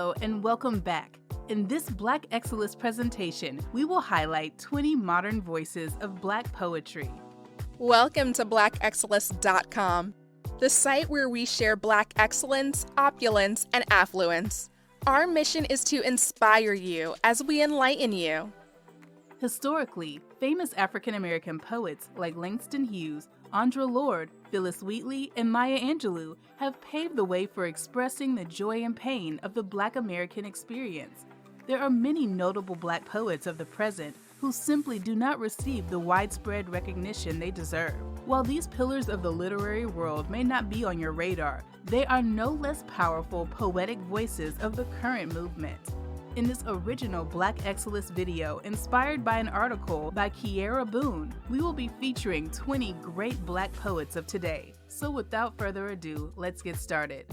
Hello and welcome back. In this Black Excellist presentation, we will highlight 20 modern voices of Black poetry. Welcome to blackexcellist.com, the site where we share Black excellence, opulence, and affluence. Our mission is to inspire you as we enlighten you. Historically, famous African-American poets like Langston Hughes, Audre Lorde, Phyllis, Wheatley, and Maya Angelou have paved the way for expressing the joy and pain of the Black American experience. There are many notable Black poets of the present who simply do not receive the widespread recognition they deserve. While these pillars of the literary world may not be on your radar, they are no less powerful poetic voices of the current movement. In this original Black Excellist video, inspired by an article by KEYAIRA BOONE, we will be featuring 20 great Black poets of today. So without further ado, let's get started.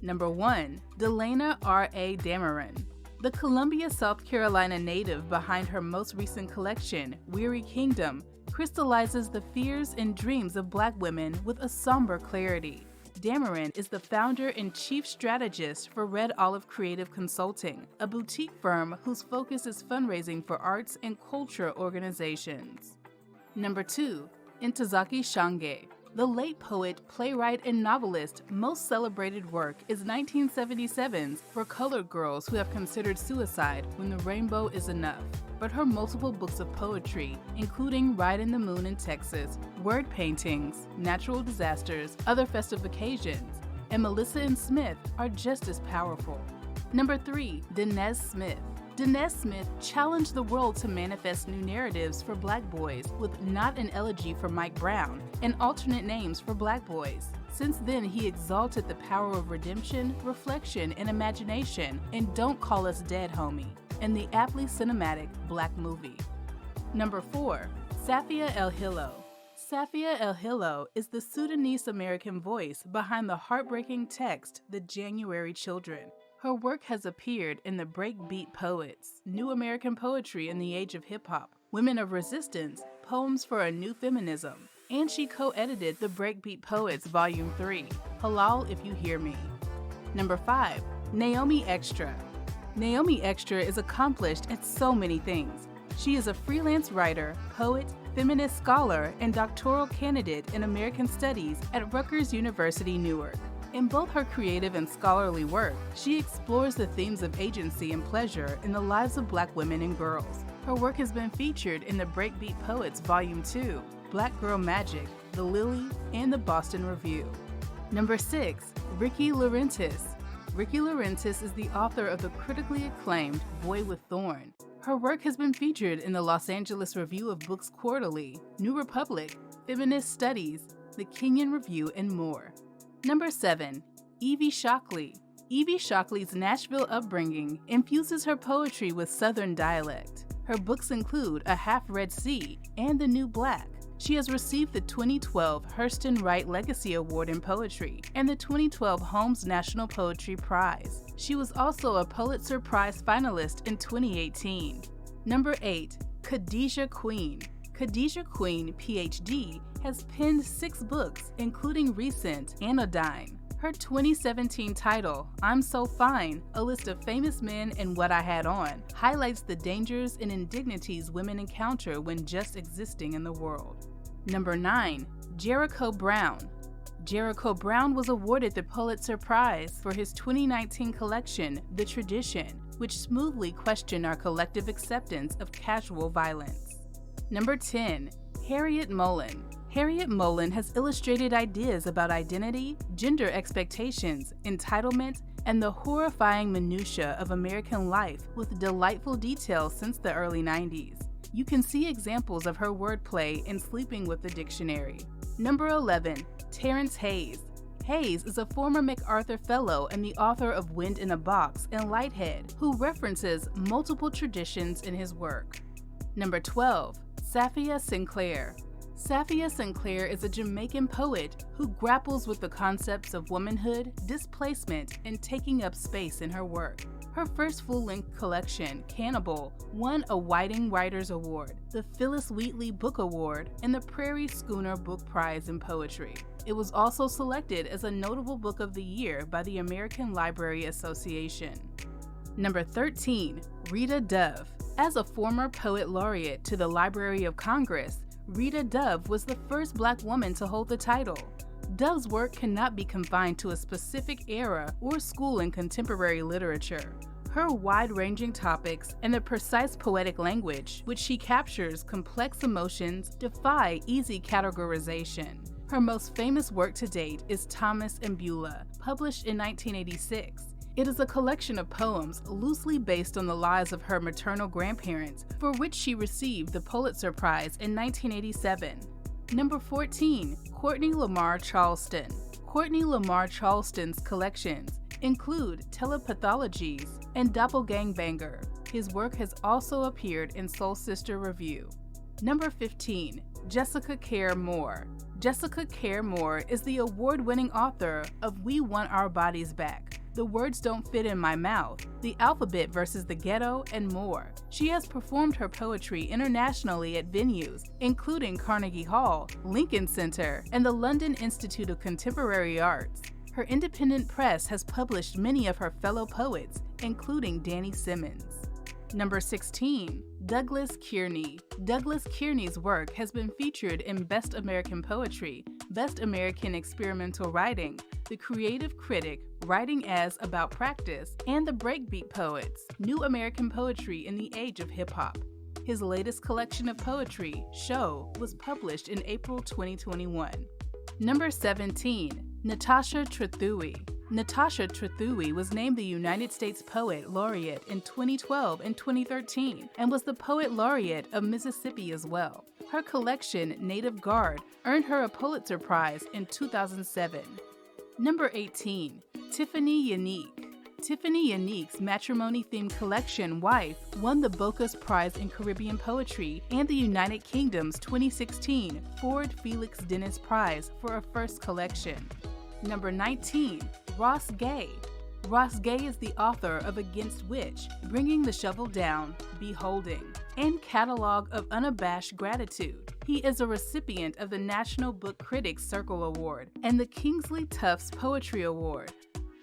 Number 1. Delana R.A. Dameron. The Columbia, South Carolina native behind her most recent collection, Weary Kingdom, crystallizes the fears and dreams of Black women with a somber clarity. Dameron is the founder and chief strategist for Red Olive Creative Consulting, a boutique firm whose focus is fundraising for arts and culture organizations. Number 2. Ntozake Shange. The late poet, playwright, and novelist most celebrated work is 1977's For Colored Girls Who Have Considered Suicide When the Rainbow Is Enough. But her multiple books of poetry, including Riding the Moon in Texas, Word Paintings, Natural Disasters, Other Festive Occasions, and Melissa and Smith are just as powerful. Number 3. Danez Smith. Danez Smith challenged the world to manifest new narratives for Black boys with Not an Elegy for Mike Brown and alternate names for Black boys. Since then, he exalted the power of redemption, reflection, and imagination in Don't Call Us Dead, Homie, and the aptly cinematic Black movie. Number 4. Safia El Hilo. Safia El Hilo is the Sudanese-American voice behind the heartbreaking text The January Children. Her work has appeared in The Breakbeat Poets, New American Poetry in the Age of Hip-Hop, Women of Resistance, Poems for a New Feminism, and she co-edited The Breakbeat Poets Volume 3, Halal If You Hear Me. Number 5. Naomi Extra. Naomi Extra is accomplished at so many things. She is a freelance writer, poet, feminist scholar, and doctoral candidate in American Studies at Rutgers University, Newark. In both her creative and scholarly work, she explores the themes of agency and pleasure in the lives of Black women and girls. Her work has been featured in the Breakbeat Poets Volume 2, Black Girl Magic, The Lily, and the Boston Review. Number 6. Ricky Laurentis. Ricky Laurentis is the author of the critically acclaimed Boy with Thorn. Her work has been featured in the Los Angeles Review of Books Quarterly, New Republic, Feminist Studies, the Kenyon Review, and more. Number 7. Evie Shockley. Evie Shockley's Nashville upbringing infuses her poetry with Southern dialect. Her books include A Half-Read Sea and The New Black. She has received the 2012 Hurston Wright Legacy Award in Poetry and the 2012 Holmes National Poetry Prize. She was also a Pulitzer Prize finalist in 2018. Number 8. Khadijah Queen. Khadijah Queen, Ph.D., has penned 6 books, including recent Anodyne. Her 2017 title, I'm So Fine, A List of Famous Men and What I Had On, highlights the dangers and indignities women encounter when just existing in the world. Number 9. Jericho Brown. Jericho Brown was awarded the Pulitzer Prize for his 2019 collection, The Tradition, which smoothly questioned our collective acceptance of casual violence. Number 10. Harriet Mullen. Harriet Mullen has illustrated ideas about identity, gender expectations, entitlement, and the horrifying minutiae of American life with delightful detail since the early 90s. You can see examples of her wordplay in Sleeping with the Dictionary. Number 11. Terrence Hayes. Hayes is a former MacArthur Fellow and the author of Wind in a Box and Lighthead, who references multiple traditions in his work. Number 12. Safia Sinclair. Safia Sinclair is a Jamaican poet who grapples with the concepts of womanhood, displacement, and taking up space in her work. Her first full-length collection, Cannibal, won a Whiting Writers Award, the Phyllis Wheatley Book Award, and the Prairie Schooner Book Prize in Poetry. It was also selected as a Notable Book of the Year by the American Library Association. Number 13. Rita Dove. As a former poet laureate to the Library of Congress, Rita Dove was the first Black woman to hold the title. Dove's work cannot be confined to a specific era or school in contemporary literature. Her wide-ranging topics and the precise poetic language which she captures complex emotions defy easy categorization. Her most famous work to date is Thomas and Beulah, published in 1986. It is a collection of poems loosely based on the lives of her maternal grandparents, for which she received the Pulitzer Prize in 1987. Number 14. Courtney Lamar Charleston. Courtney Lamar Charleston's collections include Telepathologies and Doppelgangbanger. His work has also appeared in Soul Sister Review. Number 15. Jessica Care Moore. Jessica Care Moore is the award-winning author of We Want Our Bodies Back, The Words Don't Fit in My Mouth, The Alphabet versus the Ghetto, and more. She has performed her poetry internationally at venues, including Carnegie Hall, Lincoln Center, and the London Institute of Contemporary Arts. Her independent press has published many of her fellow poets, including Danny Simmons. Number 16. Douglas Kearney. Douglas Kearney's work has been featured in Best American Poetry, Best American Experimental Writing, The Creative Critic, Writing as About Practice, and The Breakbeat Poets, New American Poetry in the Age of Hip Hop. His latest collection of poetry, Show, was published in April 2021. Number 17. Natasha Trethewey. Natasha Trethewey was named the United States Poet Laureate in 2012 and 2013 and was the Poet Laureate of Mississippi as well. Her collection, Native Guard, earned her a Pulitzer Prize in 2007. Number 18. Tiffany Unique. Tiffany Unique's matrimony-themed collection, Wife, won the Bocas Prize in Caribbean Poetry and the United Kingdom's 2016 Ford Felix Dennis Prize for a first collection. Number 19. Ross Gay. Ross Gay is the author of Against Which, Bringing the Shovel Down, Beholding, and Catalog of Unabashed Gratitude. He is a recipient of the National Book Critics Circle Award and the Kingsley Tufts Poetry Award.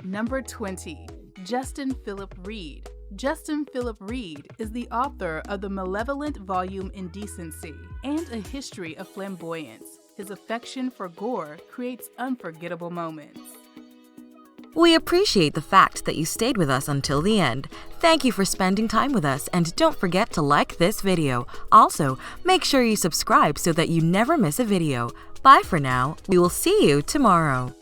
Number 20. Justin Philip Reed. Justin Philip Reed is the author of the malevolent volume Indecency and A History of Flamboyance. His affection for gore creates unforgettable moments. We appreciate the fact that you stayed with us until the end. Thank you for spending time with us, and don't forget to like this video. Also, make sure you subscribe so that you never miss a video. Bye for now. We will see you tomorrow.